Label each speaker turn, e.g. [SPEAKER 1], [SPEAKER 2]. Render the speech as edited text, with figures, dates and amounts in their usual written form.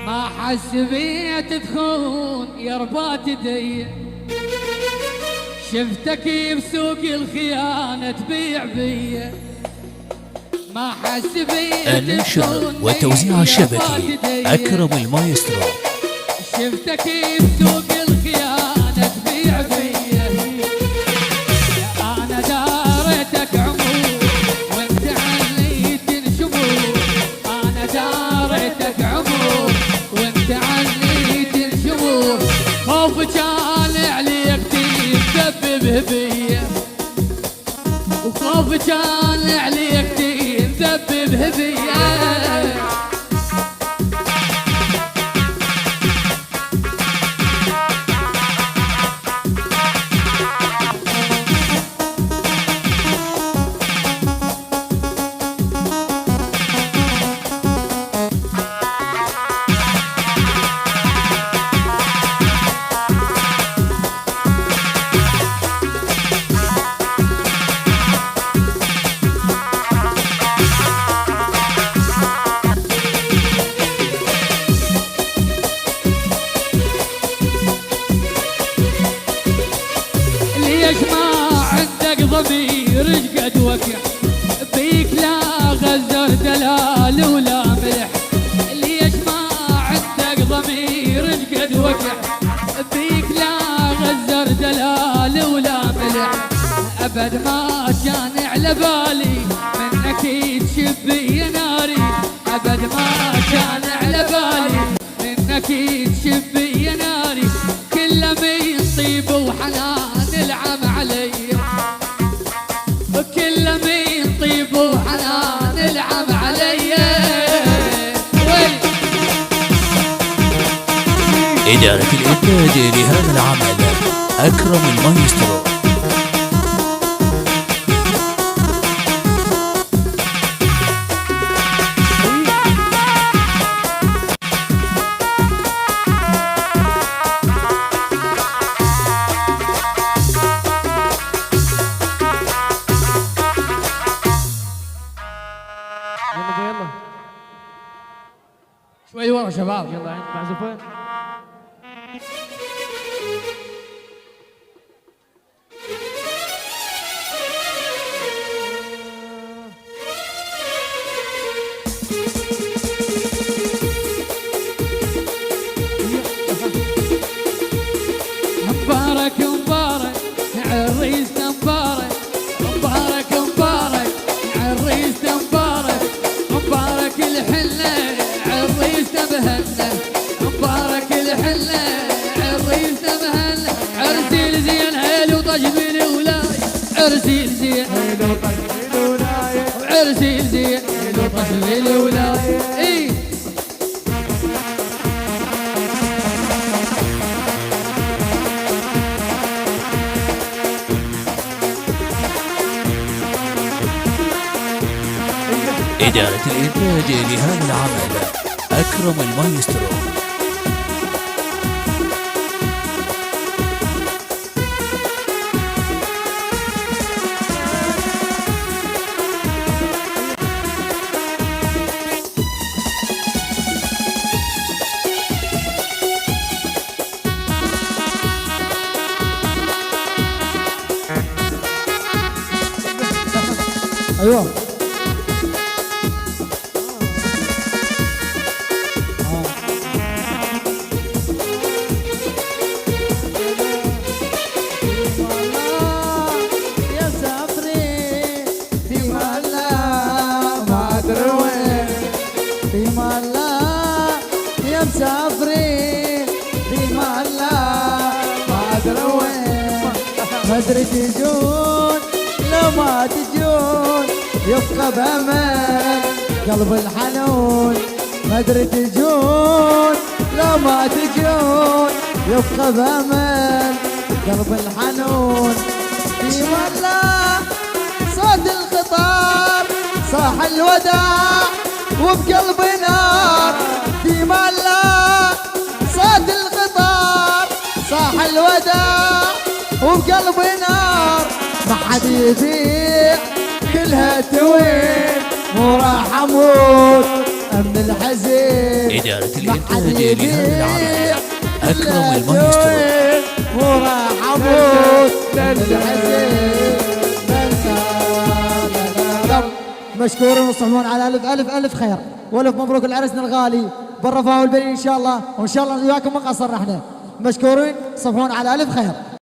[SPEAKER 1] ما حسبيت تخون يا ربات يدي، شفتك بسوق الخيانة تبيع بيا. ما حسبيت
[SPEAKER 2] النشر والتوزيع الشبكي أكرم المايسترو.
[SPEAKER 1] شفتك بسوق الخيانة تبيع بيا. أنا داريتك عمود وانت عليت شموع. أنا داريتك عمود وانت عليت شموع. خوف كان عليك تذبذب بيا، وخوف كان عليك تذبذب بيا. ليش ما عندك ضمير قد وقع بيك لا غزر دلال ولا ملح. ليش ما عندك ضمير قد وقع بيك لا غزر دلال ولا ملح. ابد ما كان على بالي منك تشبي ناري. ابد ما كان على بالي منك تشبي ناري. كل من طيب وحنان العم علي، كل من طيب وحنان العم علي.
[SPEAKER 2] إدارة الإنتاج لهذا العمل أكرم المايسترو.
[SPEAKER 1] شوي ورا شباب.
[SPEAKER 3] يلا عند معزوفين.
[SPEAKER 1] مبارك مبارك عريس مبارك. مبارك مبارك عريس مبارك. مبارك الحلة عريس مهنة. مبارك الحلة عريس مهنة. عرسي زين هيل وطجبي الولاية. عرسي زين هيل وطجبي الولاية. عرسي زين هيل وطجبي الولاية. اي
[SPEAKER 2] إدارة الإنتاج لهذا العمل أكرم المايسترو.
[SPEAKER 1] ايوه
[SPEAKER 4] مسافرين في محلة ما أدري وين. ما أدري تجون لو ما تجون يبقى بأمل قلب الحنون. ما أدري تجون لو ما تجون يبقى بأمل قلب الحنون. في محلة صوت الخطار صاح الوداع وبقلبي نار. في محلة صوت الخطار صاح الوداع وبقلبي نار. ما حد يبيع كلها توين مو راح اموت من الحزين
[SPEAKER 2] إدارة الإنتاج لهذا العمل أكرم المايسترو.
[SPEAKER 4] وراح اموت من الحزين مشكورين وصحون على الف الف الف خير والف مبروك لعرسنا الغالي بالرفاه والبنين ان شاء الله، وان شاء الله وياكم ما قصرنا احنا. مشكورين صبحون على الف خير.